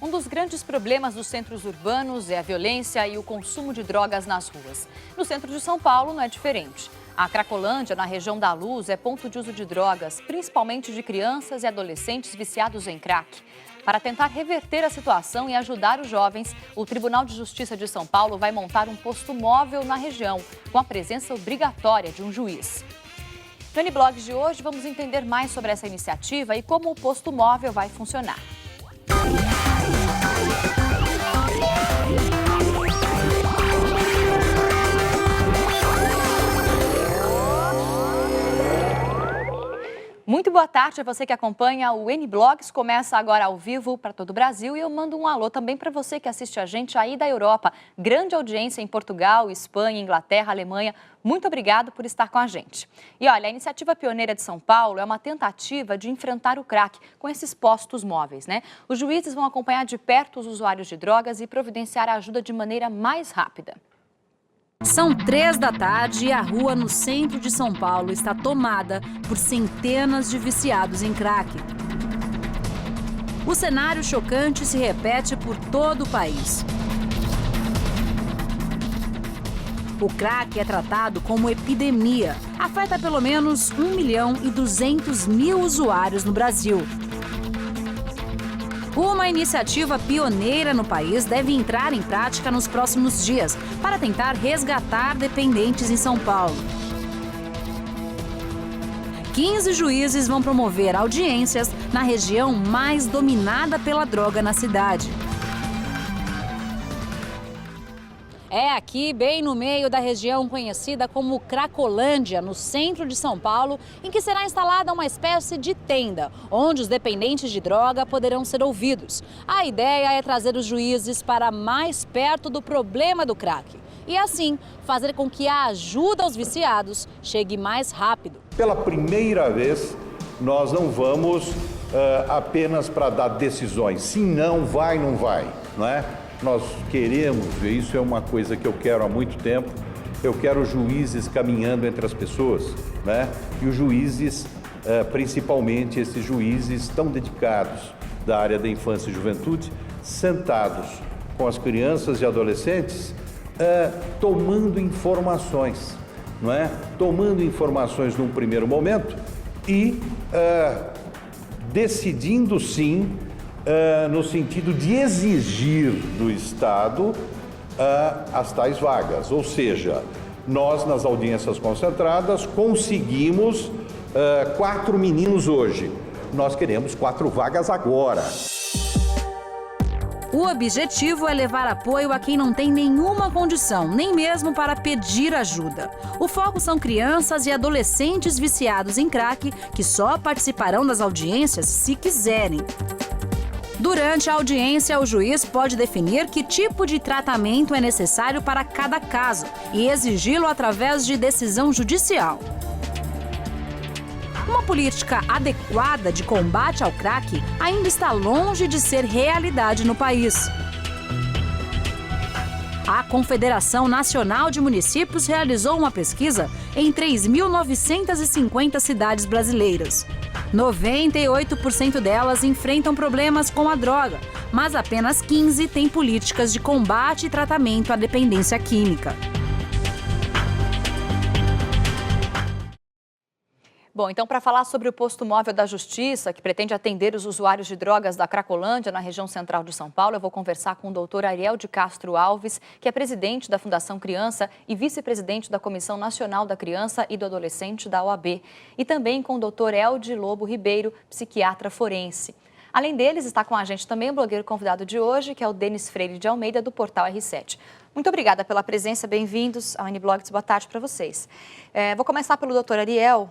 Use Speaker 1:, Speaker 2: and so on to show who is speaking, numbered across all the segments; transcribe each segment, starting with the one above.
Speaker 1: Um dos grandes problemas dos centros urbanos é a violência e o consumo de drogas nas ruas. No centro de São Paulo não é diferente. A Cracolândia, na região da Luz, é ponto de uso de drogas, principalmente de crianças e adolescentes viciados em crack. Para tentar reverter a situação e ajudar os jovens, o Tribunal de Justiça de São Paulo vai montar um posto móvel na região, com a presença obrigatória de um juiz. No N-Blogs de hoje, vamos entender mais sobre essa iniciativa e como o posto móvel vai funcionar. Muito boa tarde a você que acompanha o N-Blogs. Começa agora ao vivo para todo o Brasil e eu mando um alô também para você que assiste a gente aí da Europa. Grande audiência em Portugal, Espanha, Inglaterra, Alemanha. Muito obrigado por estar com a gente. E olha, a iniciativa pioneira de São Paulo é uma tentativa de enfrentar o crack com esses postos móveis, né? Os juízes vão acompanhar de perto os usuários de drogas e providenciar a ajuda de maneira mais rápida.
Speaker 2: São 3 da tarde e a rua no centro de São Paulo está tomada por centenas de viciados em crack. O cenário chocante se repete por todo o país. O crack é tratado como epidemia. Afeta pelo menos 1.200.000 usuários no Brasil. Uma iniciativa pioneira no país deve entrar em prática nos próximos dias para tentar resgatar dependentes em São Paulo. 15 juízes vão promover audiências na região mais dominada pela droga na cidade. É aqui, bem no meio da região conhecida como Cracolândia, no centro de São Paulo, em que será instalada uma espécie de tenda, onde os dependentes de droga poderão ser ouvidos. A ideia é trazer os juízes para mais perto do problema do crack e, assim, fazer com que a ajuda aos viciados chegue mais rápido.
Speaker 3: Pela primeira vez, nós não vamos apenas para dar decisões, sim, não vai, não é? Nós queremos, e isso é uma coisa que eu quero há muito tempo, eu quero juízes caminhando entre as pessoas, né? E os juízes, principalmente esses juízes tão dedicados da área da infância e juventude, sentados com as crianças e adolescentes, tomando informações, não é? Tomando informações num primeiro momento e decidindo sim, no sentido de exigir do Estado as tais vagas. Ou seja, nós nas audiências concentradas conseguimos 4 meninos hoje. Nós queremos 4 vagas agora.
Speaker 2: O objetivo é levar apoio a quem não tem nenhuma condição, nem mesmo para pedir ajuda. O foco são crianças e adolescentes viciados em crack que só participarão das audiências se quiserem. Durante a audiência, o juiz pode definir que tipo de tratamento é necessário para cada caso e exigi-lo através de decisão judicial. Uma política adequada de combate ao crack ainda está longe de ser realidade no país. A Confederação Nacional de Municípios realizou uma pesquisa em 3.950 cidades brasileiras. 98% delas enfrentam problemas com a droga, mas apenas 15 têm políticas de combate e tratamento à dependência química.
Speaker 1: Bom, então para falar sobre o posto móvel da Justiça, que pretende atender os usuários de drogas da Cracolândia, na região central de São Paulo, eu vou conversar com o doutor Ariel de Castro Alves, que é presidente da Fundação Criança e vice-presidente da Comissão Nacional da Criança e do Adolescente da OAB. E também com o doutor Eldi Lobo Ribeiro, psiquiatra forense. Além deles, está com a gente também o blogueiro convidado de hoje, que é o Denis Freire de Almeida, do Portal R7. Muito obrigada pela presença, bem-vindos ao N-Blogs, boa tarde para vocês. Vou começar pelo doutor Ariel,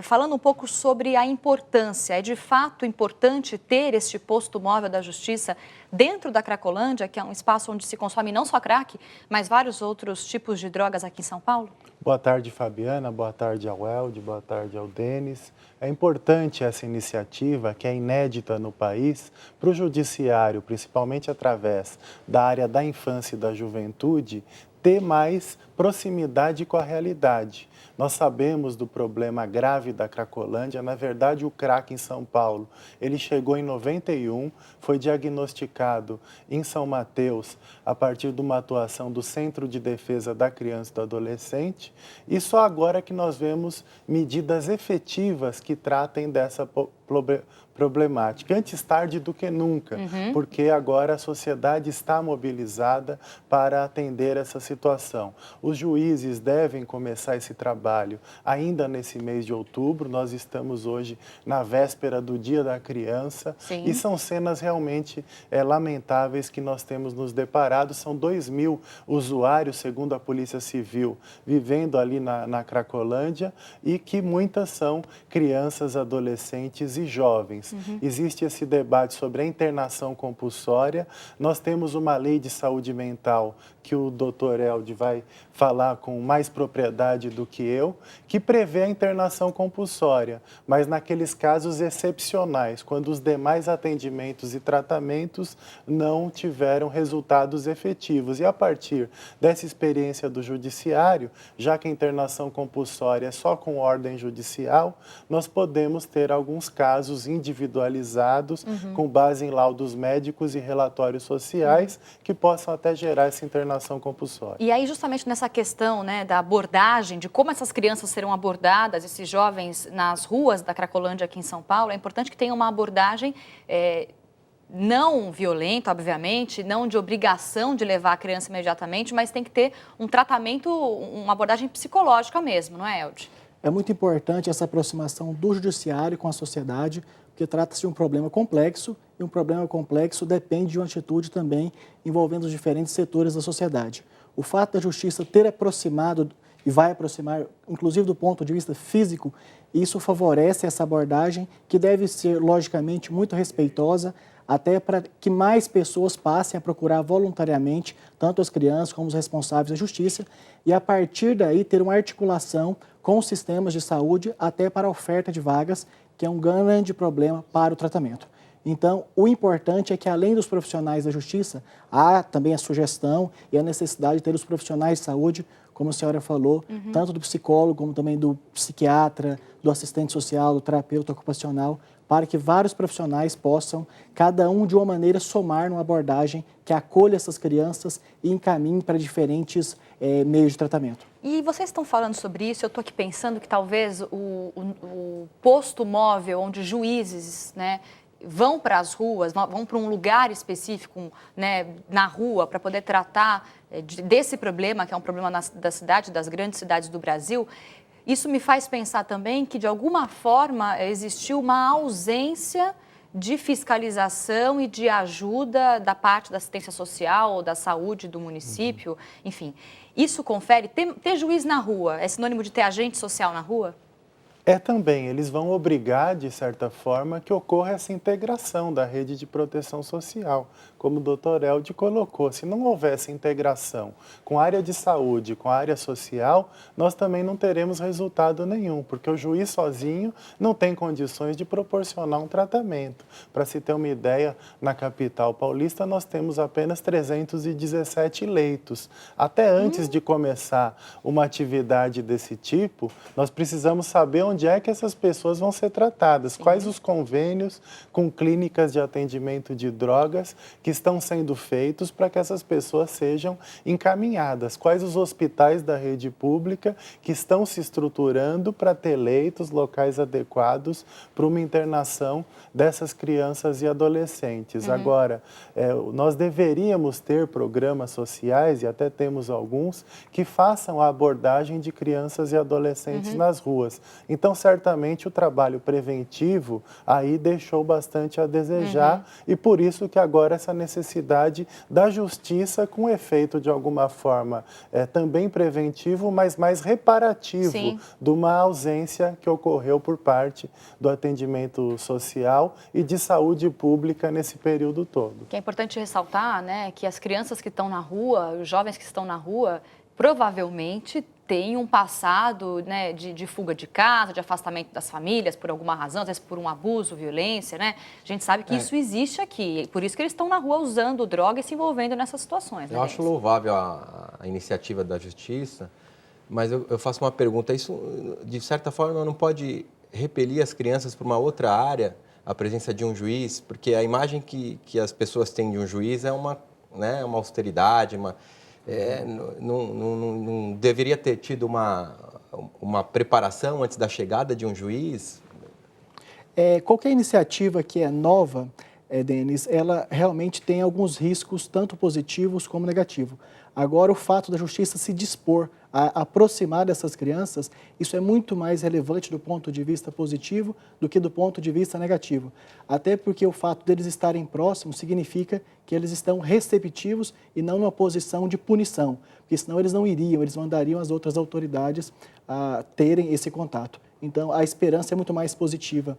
Speaker 1: falando um pouco sobre a importância. É de fato importante ter este posto móvel da Justiça dentro da Cracolândia, que é um espaço onde se consome não só crack, mas vários outros tipos de drogas aqui em São Paulo?
Speaker 4: Boa tarde, Fabiana. Boa tarde ao Elde, boa tarde ao Denis. É importante essa iniciativa, que é inédita no país, para o Judiciário, principalmente através da área da infância e da juventude, ter mais proximidade com a realidade. Nós sabemos do problema grave da Cracolândia. Na verdade, o crack em São Paulo, ele chegou em 91, foi diagnosticado em São Mateus a partir de uma atuação do Centro de Defesa da Criança e do Adolescente, e só agora que nós vemos medidas efetivas que tratem dessa problemática. Antes tarde do que nunca, porque agora a sociedade está mobilizada para atender essa situação. Os juízes devem começar esse trabalho ainda nesse mês de outubro. Nós estamos hoje na véspera do Dia da Criança.
Speaker 1: Sim.
Speaker 4: E são cenas realmente lamentáveis que nós temos nos deparado. São 2.000 usuários, segundo a Polícia Civil, vivendo ali na Cracolândia, e que muitas são crianças, adolescentes e jovens. Existe esse debate sobre a internação compulsória. Nós temos uma lei de saúde mental que o doutor Elde vai falar com mais propriedade do que eu, que prevê a internação compulsória, mas naqueles casos excepcionais, quando os demais atendimentos e tratamentos não tiveram resultados efetivos. E a partir dessa experiência do judiciário, já que a internação compulsória é só com ordem judicial, nós podemos ter alguns casos individualizados, com base em laudos médicos e relatórios sociais, que possam até gerar essa internação compulsória.
Speaker 1: E aí, justamente nessa questão, né, da abordagem, de como essas crianças serão abordadas, esses jovens nas ruas da Cracolândia aqui em São Paulo, é importante que tenha uma abordagem não violenta, obviamente, não de obrigação de levar a criança imediatamente, mas tem que ter um tratamento, uma abordagem psicológica mesmo, não é, Elde?
Speaker 5: É muito importante essa aproximação do judiciário com a sociedade, porque trata-se de um problema complexo, e um problema complexo depende de uma atitude também envolvendo os diferentes setores da sociedade. O fato da justiça ter aproximado, e vai aproximar, inclusive do ponto de vista físico, isso favorece essa abordagem, que deve ser, logicamente, muito respeitosa, até para que mais pessoas passem a procurar voluntariamente, tanto as crianças como os responsáveis da justiça, e a partir daí ter uma articulação com os sistemas de saúde até para a oferta de vagas, que é um grande problema para o tratamento. Então, o importante é que, além dos profissionais da justiça, há também a sugestão e a necessidade de ter os profissionais de saúde, como a senhora falou, tanto do psicólogo como também do psiquiatra, do assistente social, do terapeuta ocupacional, para que vários profissionais possam, cada um de uma maneira, somar numa abordagem que acolha essas crianças e encaminhe para diferentes meios de tratamento.
Speaker 1: E vocês estão falando sobre isso, eu estou aqui pensando que talvez o posto móvel onde juízes, né, vão para as ruas, vão para um lugar específico, né, na rua, para poder tratar desse problema, que é um problema da cidade, das grandes cidades do Brasil. Isso me faz pensar também que, de alguma forma, existiu uma ausência de fiscalização e de ajuda da parte da assistência social ou da saúde do município, enfim. Isso confere, ter juiz na rua é sinônimo de ter agente social na rua?
Speaker 4: É também, eles vão obrigar, de certa forma, que ocorra essa integração da rede de proteção social. Como o doutor Elde colocou, se não houver essa integração com a área de saúde, com a área social, nós também não teremos resultado nenhum, porque o juiz sozinho não tem condições de proporcionar um tratamento. Para se ter uma ideia, na capital paulista nós temos apenas 317 leitos. Até antes de começar uma atividade desse tipo, nós precisamos saber onde é que essas pessoas vão ser tratadas, quais os convênios com clínicas de atendimento de drogas que estão sendo feitos para que essas pessoas sejam encaminhadas, quais os hospitais da rede pública que estão se estruturando para ter leitos, locais adequados para uma internação dessas crianças e adolescentes. Agora, nós deveríamos ter programas sociais, e até temos alguns, que façam a abordagem de crianças e adolescentes nas ruas. Então, certamente, o trabalho preventivo aí deixou bastante a desejar, e por isso que agora essa necessidade da justiça com efeito, de alguma forma, também preventivo, mas mais reparativo de uma ausência que ocorreu por parte do atendimento social e de saúde pública nesse período todo.
Speaker 1: Que é importante ressaltar, né, que as crianças que estão na rua, os jovens que estão na rua, provavelmente tem um passado, né, de fuga de casa, de afastamento das famílias por alguma razão, às vezes por um abuso, violência, né? A gente sabe que isso existe aqui, por isso que eles estão na rua usando droga e se envolvendo nessas situações.
Speaker 6: Eu acho louvável a a iniciativa da Justiça, mas eu faço uma pergunta. Isso, de certa forma, não pode repelir as crianças para uma outra área, a presença de um juiz? Porque a imagem que as pessoas têm de um juiz é uma austeridade, não deveria ter tido uma preparação antes da chegada de um juiz?
Speaker 5: Qualquer iniciativa que é nova, Denis, ela realmente tem alguns riscos, tanto positivos como negativos. Agora, o fato da Justiça se dispor a aproximar dessas crianças, isso é muito mais relevante do ponto de vista positivo do que do ponto de vista negativo. Até porque o fato deles estarem próximos significa que eles estão receptivos e não numa posição de punição, porque senão eles não iriam, eles mandariam as outras autoridades a terem esse contato. Então, a esperança é muito mais positiva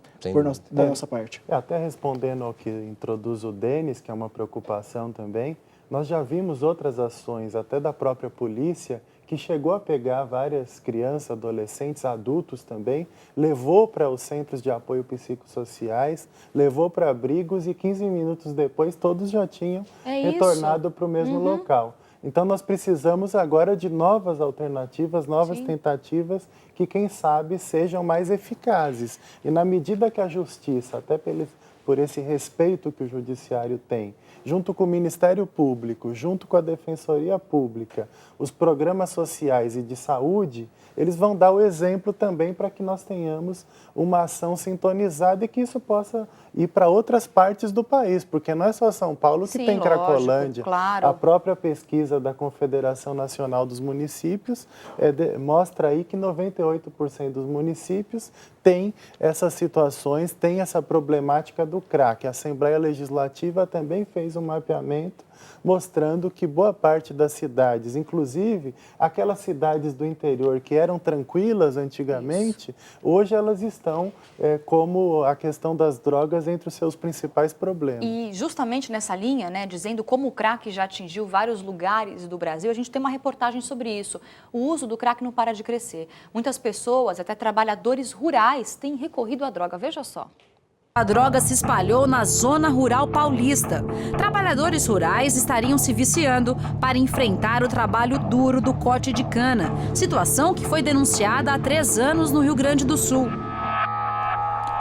Speaker 5: da nossa parte.
Speaker 4: Até respondendo ao que introduz o Denis, que é uma preocupação também, nós já vimos outras ações, até da própria polícia, que chegou a pegar várias crianças, adolescentes, adultos também, levou para os centros de apoio psicossociais, levou para abrigos e 15 minutos depois todos já tinham retornado para o mesmo local. Então, nós precisamos agora de novas alternativas, novas tentativas que, quem sabe, sejam mais eficazes. E na medida que a Justiça, até por esse respeito que o Judiciário tem, junto com o Ministério Público, junto com a Defensoria Pública, os programas sociais e de saúde, eles vão dar o exemplo também para que nós tenhamos uma ação sintonizada e que isso possa ir para outras partes do país, porque não é só São Paulo que tem Cracolândia.
Speaker 1: Claro.
Speaker 4: A própria pesquisa da Confederação Nacional dos Municípios mostra aí que 98% dos municípios têm essas situações, têm essa problemática do crack. A Assembleia Legislativa também fez um mapeamento mostrando que boa parte das cidades, inclusive aquelas cidades do interior que eram tranquilas antigamente, hoje elas estão como a questão das drogas entre os seus principais problemas.
Speaker 1: E justamente nessa linha, dizendo como o crack já atingiu vários lugares do Brasil, a gente tem uma reportagem sobre isso. O uso do crack não para de crescer. Muitas pessoas, até trabalhadores rurais, têm recorrido à droga. Veja só.
Speaker 2: A droga se espalhou na zona rural paulista. Trabalhadores rurais estariam se viciando para enfrentar o trabalho duro do corte de cana, situação que foi denunciada há 3 anos no Rio Grande do Sul.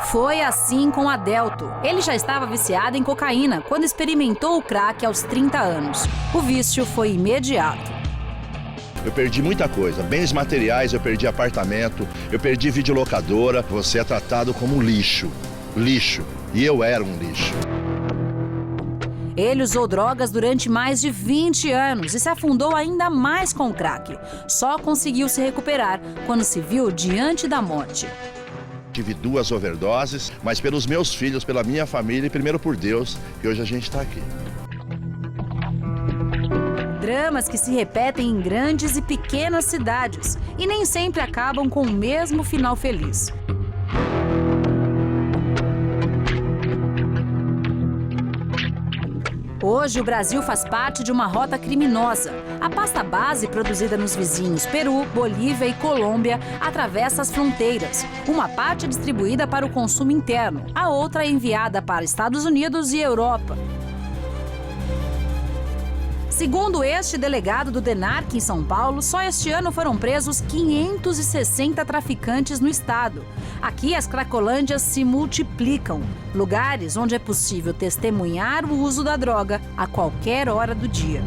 Speaker 2: Foi assim com Adelto. Ele já estava viciado em cocaína quando experimentou o crack aos 30 anos. O vício foi imediato.
Speaker 7: Eu perdi muita coisa, bens materiais, eu perdi apartamento, eu perdi videolocadora. Você é tratado como um lixo. Lixo. E eu era um lixo.
Speaker 2: Ele usou drogas durante mais de 20 anos e se afundou ainda mais com o crack. Só conseguiu se recuperar quando se viu diante da morte.
Speaker 7: Tive 2 overdoses, mas pelos meus filhos, pela minha família e primeiro por Deus, que hoje a gente está aqui.
Speaker 2: Dramas que se repetem em grandes e pequenas cidades e nem sempre acabam com o mesmo final feliz. Hoje, o Brasil faz parte de uma rota criminosa. A pasta base, produzida nos vizinhos Peru, Bolívia e Colômbia, atravessa as fronteiras. Uma parte é distribuída para o consumo interno, a outra é enviada para Estados Unidos e Europa. Segundo este delegado do DENARC em São Paulo, só este ano foram presos 560 traficantes no estado. Aqui as cracolândias se multiplicam, lugares onde é possível testemunhar o uso da droga a qualquer hora do dia.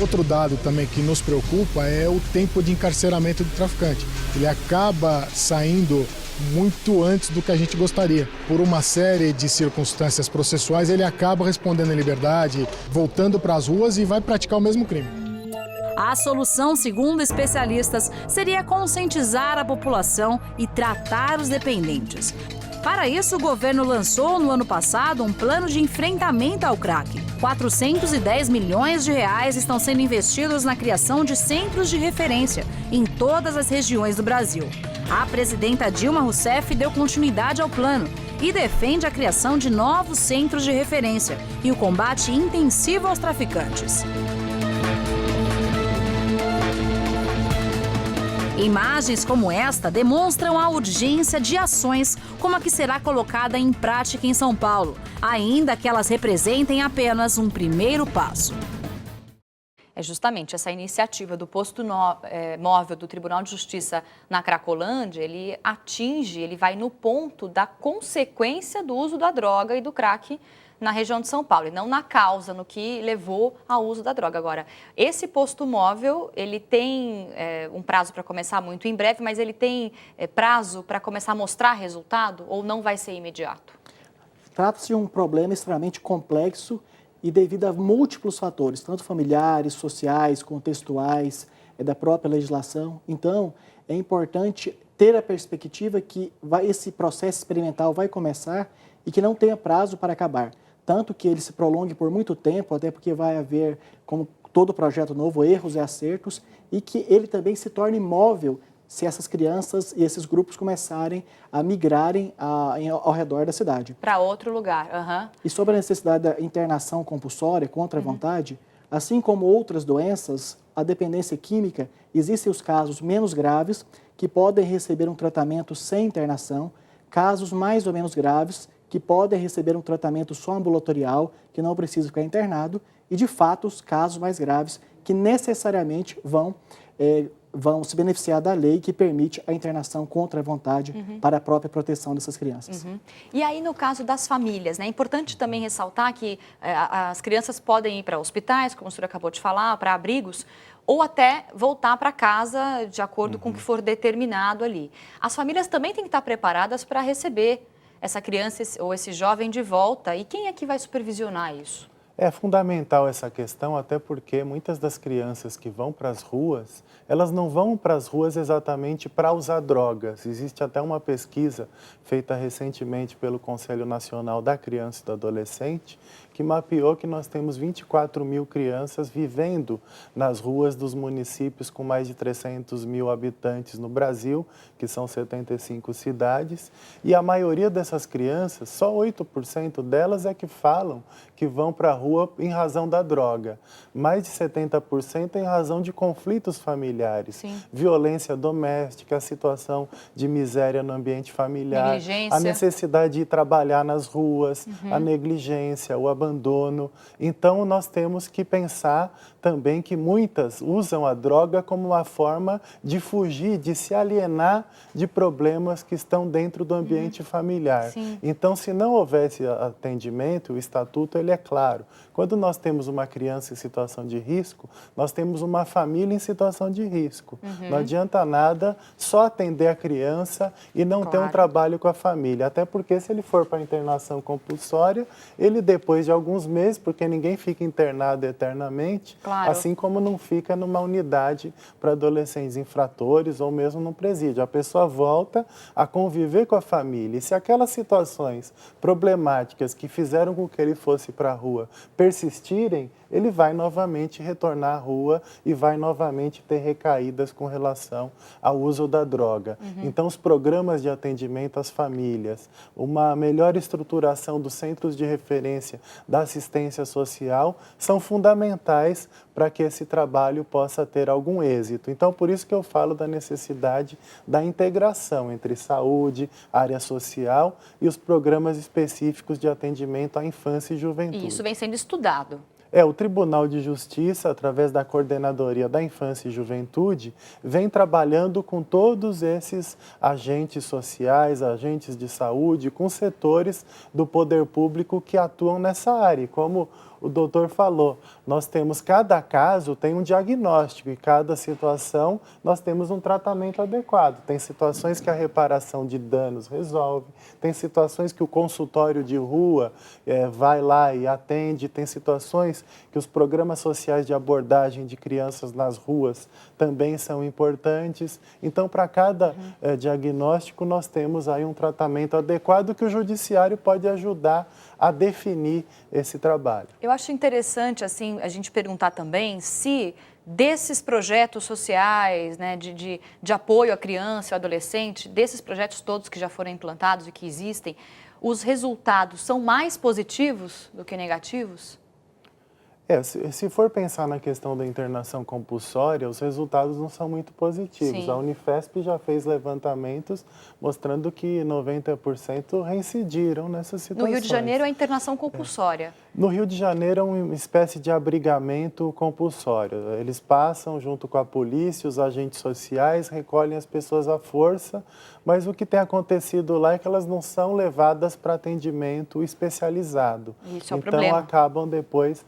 Speaker 8: Outro dado também que nos preocupa é o tempo de encarceramento do traficante. Ele acaba saindo muito antes do que a gente gostaria. Por uma série de circunstâncias processuais, ele acaba respondendo em liberdade, voltando para as ruas e vai praticar o mesmo crime.
Speaker 2: A solução, segundo especialistas, seria conscientizar a população e tratar os dependentes. Para isso, o governo lançou no ano passado um plano de enfrentamento ao crack. 410 milhões de reais estão sendo investidos na criação de centros de referência em todas as regiões do Brasil. A presidenta Dilma Rousseff deu continuidade ao plano e defende a criação de novos centros de referência e o combate intensivo aos traficantes. Imagens como esta demonstram a urgência de ações como a que será colocada em prática em São Paulo, ainda que elas representem apenas um primeiro passo.
Speaker 1: É justamente essa iniciativa do posto móvel do Tribunal de Justiça na Cracolândia, ele vai no ponto da consequência do uso da droga e do crack na região de São Paulo, e não na causa, no que levou ao uso da droga. Agora, esse posto móvel, ele tem um prazo para começar muito em breve, mas ele tem prazo para começar a mostrar resultado ou não vai ser imediato?
Speaker 5: Trata-se de um problema extremamente complexo e devido a múltiplos fatores, tanto familiares, sociais, contextuais, da própria legislação. Então, é importante ter a perspectiva que esse processo experimental vai começar e que não tenha prazo para acabar. Tanto que ele se prolongue por muito tempo, até porque vai haver, como todo projeto novo, erros e acertos, e que ele também se torne móvel se essas crianças e esses grupos começarem a migrarem ao redor da cidade.
Speaker 1: Para outro lugar. Uhum.
Speaker 5: E sobre a necessidade da internação compulsória contra a vontade, assim como outras doenças, a dependência química, existem os casos menos graves que podem receber um tratamento sem internação, casos mais ou menos graves que podem receber um tratamento só ambulatorial, que não precisa ficar internado, e de fato os casos mais graves que necessariamente vão se beneficiar da lei que permite a internação contra a vontade para a própria proteção dessas crianças.
Speaker 1: E aí, no caso das famílias, né, é importante também ressaltar que as crianças podem ir para hospitais, como o senhor acabou de falar, para abrigos, ou até voltar para casa de acordo com o que for determinado ali. As famílias também têm que estar preparadas para receber essa criança ou esse jovem de volta. E quem é que vai supervisionar isso?
Speaker 4: É fundamental essa questão, até porque muitas das crianças que vão para as ruas, elas não vão para as ruas exatamente para usar drogas. Existe até uma pesquisa feita recentemente pelo Conselho Nacional da Criança e do Adolescente, que mapeou que nós temos 24 mil crianças vivendo nas ruas dos municípios com mais de 300 mil habitantes no Brasil, que são 75 cidades, e a maioria dessas crianças, só 8% delas é que falam que vão para a rua em razão da droga. Mais de 70% em razão de conflitos familiares, violência doméstica, a situação de miséria no ambiente familiar, a necessidade de ir trabalhar nas ruas, a negligência, o abandono. Então, nós temos que pensar também que muitas usam a droga como uma forma de fugir, de se alienar de problemas que estão dentro do ambiente familiar. Então, se não houvesse atendimento, o estatuto ele é claro. Quando nós temos uma criança em situação de risco, nós temos uma família em situação de risco. Não adianta nada só atender a criança e não ter um trabalho com a família. Até porque se ele for para internação compulsória, ele depois de alguns meses, porque ninguém fica internado eternamente, assim como não fica numa unidade para adolescentes infratores ou mesmo num presídio. A pessoa volta a conviver com a família. E se aquelas situações problemáticas que fizeram com que ele fosse para a rua persistirem, ele vai novamente retornar à rua e vai novamente ter recaídas com relação ao uso da droga. Então, os programas de atendimento às famílias, uma melhor estruturação dos centros de referência da assistência social são fundamentais para que esse trabalho possa ter algum êxito. Então, por isso que eu falo da necessidade da integração entre saúde, área social e os programas específicos de atendimento à infância e juventude.
Speaker 1: E isso vem sendo estudado.
Speaker 4: O Tribunal de Justiça, através da Coordenadoria da Infância e Juventude, vem trabalhando com todos esses agentes sociais, agentes de saúde, com setores do poder público que atuam nessa área. E como o doutor falou, nós temos, cada caso tem um diagnóstico e cada situação nós temos um tratamento adequado. Tem situações que a reparação de danos resolve, tem situações que o consultório de rua vai lá e atende, tem situações que os programas sociais de abordagem de crianças nas ruas também são importantes. Então, para cada diagnóstico, nós temos aí um tratamento adequado que o judiciário pode ajudar a definir esse trabalho.
Speaker 1: Eu acho interessante, assim, a gente perguntar também se desses projetos sociais, né, de apoio à criança e ao adolescente, desses projetos todos que já foram implantados e que existem, os resultados são mais positivos do que negativos?
Speaker 4: Se for pensar na questão da internação compulsória, os resultados não são muito positivos.
Speaker 1: Sim.
Speaker 4: A Unifesp já fez levantamentos mostrando que 90% reincidiram nessas situações.
Speaker 1: No Rio de Janeiro, a internação compulsória.
Speaker 4: No Rio de Janeiro é uma espécie de abrigamento compulsório. Eles passam junto com a polícia, os agentes sociais, recolhem as pessoas à força, mas o que tem acontecido lá é que elas não são levadas para atendimento especializado.
Speaker 1: Isso é o
Speaker 4: então
Speaker 1: problema.
Speaker 4: acabam depois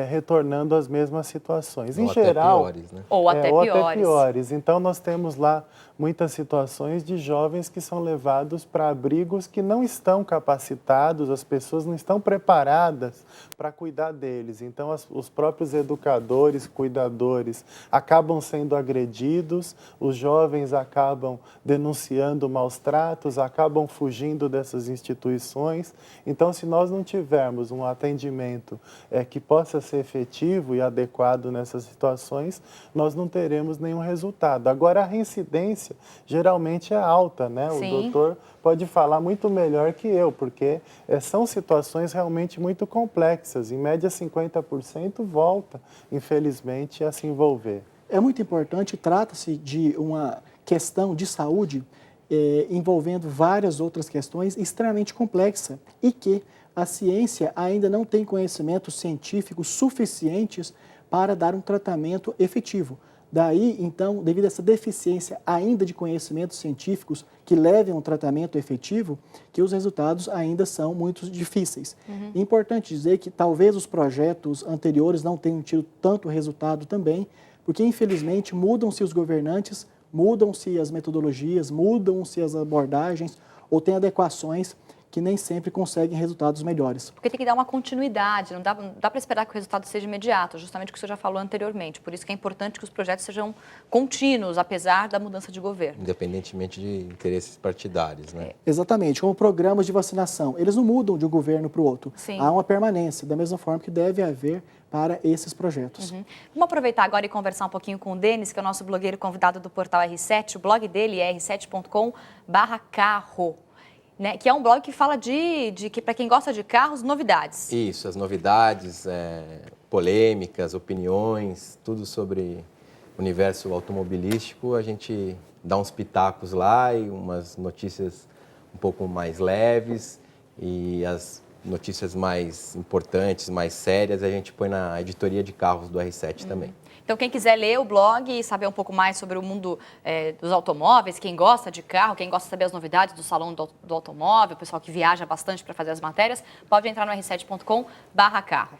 Speaker 4: retornando às mesmas situações.
Speaker 6: Ou
Speaker 4: Em
Speaker 6: até
Speaker 4: geral,
Speaker 6: piores, né?
Speaker 1: Ou até piores.
Speaker 4: Então nós temos lá muitas situações de jovens que são levados para abrigos que não estão capacitados, as pessoas não estão preparadas para cuidar deles. Então, os próprios educadores, cuidadores, acabam sendo agredidos, os jovens acabam denunciando maus tratos, acabam fugindo dessas instituições. Então, se nós não tivermos um atendimento que possa ser efetivo e adequado nessas situações, nós não teremos nenhum resultado. Agora, a reincidência geralmente é alta, né?
Speaker 1: Sim.
Speaker 4: O doutor pode falar muito melhor que eu, porque são situações realmente muito complexas. Em média, 50% volta, infelizmente, a se envolver.
Speaker 5: É muito importante, trata-se de uma questão de saúde envolvendo várias outras questões extremamente complexa e que a ciência ainda não tem conhecimentos científicos suficientes para dar um tratamento efetivo. Daí, então, devido a essa deficiência ainda de conhecimentos científicos que levem a um tratamento efetivo, que os resultados ainda são muito difíceis. É importante dizer que talvez os projetos anteriores não tenham tido tanto resultado também, porque, infelizmente, mudam-se os governantes, mudam-se as metodologias, mudam-se as abordagens ou tem adequações que nem sempre conseguem resultados melhores.
Speaker 1: Porque tem que dar uma continuidade, não dá para esperar que o resultado seja imediato, justamente o que o senhor já falou anteriormente. Por isso que é importante que os projetos sejam contínuos, apesar da mudança de governo.
Speaker 6: Independentemente de interesses partidários, né?
Speaker 5: Exatamente, como programas de vacinação, eles não mudam de um governo para o outro.
Speaker 1: Sim.
Speaker 5: Há uma permanência, da mesma forma que deve haver para esses projetos.
Speaker 1: Vamos aproveitar agora e conversar um pouquinho com o Denis, que é o nosso blogueiro convidado do portal R7. O blog dele é r7.com/carro. Né, que é um blog que fala de que, para quem gosta de carros, novidades.
Speaker 6: Isso, as novidades, polêmicas, opiniões, tudo sobre o universo automobilístico. A gente dá uns pitacos lá e umas notícias um pouco mais leves e as notícias mais importantes, mais sérias, a gente põe na editoria de carros do R7 também.
Speaker 1: Então, quem quiser ler o blog e saber um pouco mais sobre o mundo dos automóveis, quem gosta de carro, quem gosta de saber as novidades do salão do automóvel, o pessoal que viaja bastante para fazer as matérias, pode entrar no r7.com/carro.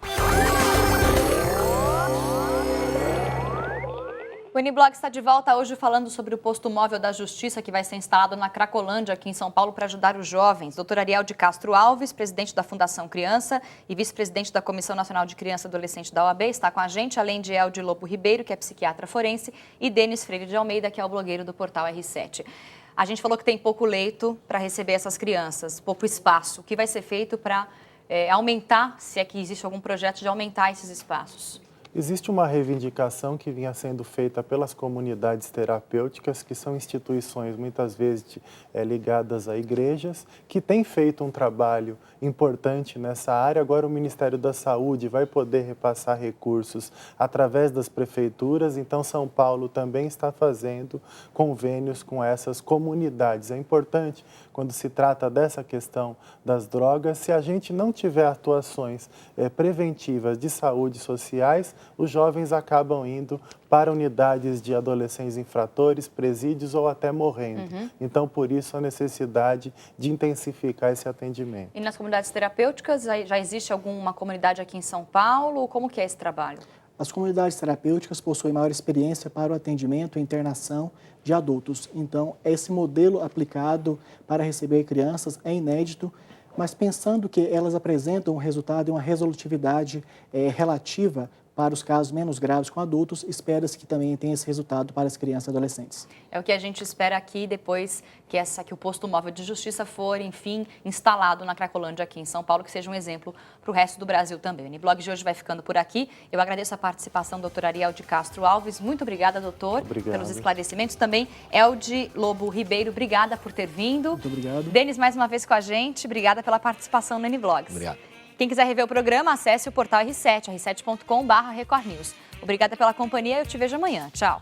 Speaker 1: O Uniblog está de volta hoje falando sobre o posto móvel da Justiça que vai ser instalado na Cracolândia, aqui em São Paulo, para ajudar os jovens. Doutor Ariel de Castro Alves, presidente da Fundação Criança e vice-presidente da Comissão Nacional de Criança e Adolescente da OAB, está com a gente, além de El de Lobo Ribeiro, que é psiquiatra forense, e Denis Freire de Almeida, que é o blogueiro do portal R7. A gente falou que tem pouco leito para receber essas crianças, pouco espaço. O que vai ser feito para aumentar, se é que existe algum projeto de aumentar esses espaços?
Speaker 4: Existe uma reivindicação que vinha sendo feita pelas comunidades terapêuticas, que são instituições muitas vezes ligadas a igrejas, que têm feito um trabalho importante nessa área. Agora o Ministério da Saúde vai poder repassar recursos através das prefeituras, então São Paulo também está fazendo convênios com essas comunidades. É importante, quando se trata dessa questão das drogas, se a gente não tiver atuações preventivas de saúde sociais, os jovens acabam indo para unidades de adolescentes infratores, presídios ou até morrendo. Então, por isso, a necessidade de intensificar esse atendimento.
Speaker 1: E nas comunidades terapêuticas, já existe alguma comunidade aqui em São Paulo? Como que é esse trabalho?
Speaker 5: As comunidades terapêuticas possuem maior experiência para o atendimento e internação de adultos. Então, esse modelo aplicado para receber crianças é inédito, mas pensando que elas apresentam um resultado e uma resolutividade relativa para os casos menos graves com adultos, espera-se que também tenha esse resultado para as crianças e adolescentes.
Speaker 1: É o que a gente espera aqui depois que o posto móvel de justiça for, enfim, instalado na Cracolândia aqui em São Paulo, que seja um exemplo para o resto do Brasil também. O Uniblog de hoje vai ficando por aqui. Eu agradeço a participação do doutor Ariel de Castro Alves. Muito obrigada, doutor, pelos esclarecimentos. Também El de Lobo Ribeiro, obrigada por ter vindo.
Speaker 5: Muito obrigado.
Speaker 1: Denis, mais uma vez com a gente, obrigada pela participação no Uniblogs.
Speaker 6: Obrigado.
Speaker 1: Quem quiser rever o programa, acesse o portal R7, r7.com/recordnews. Obrigada pela companhia e eu te vejo amanhã. Tchau.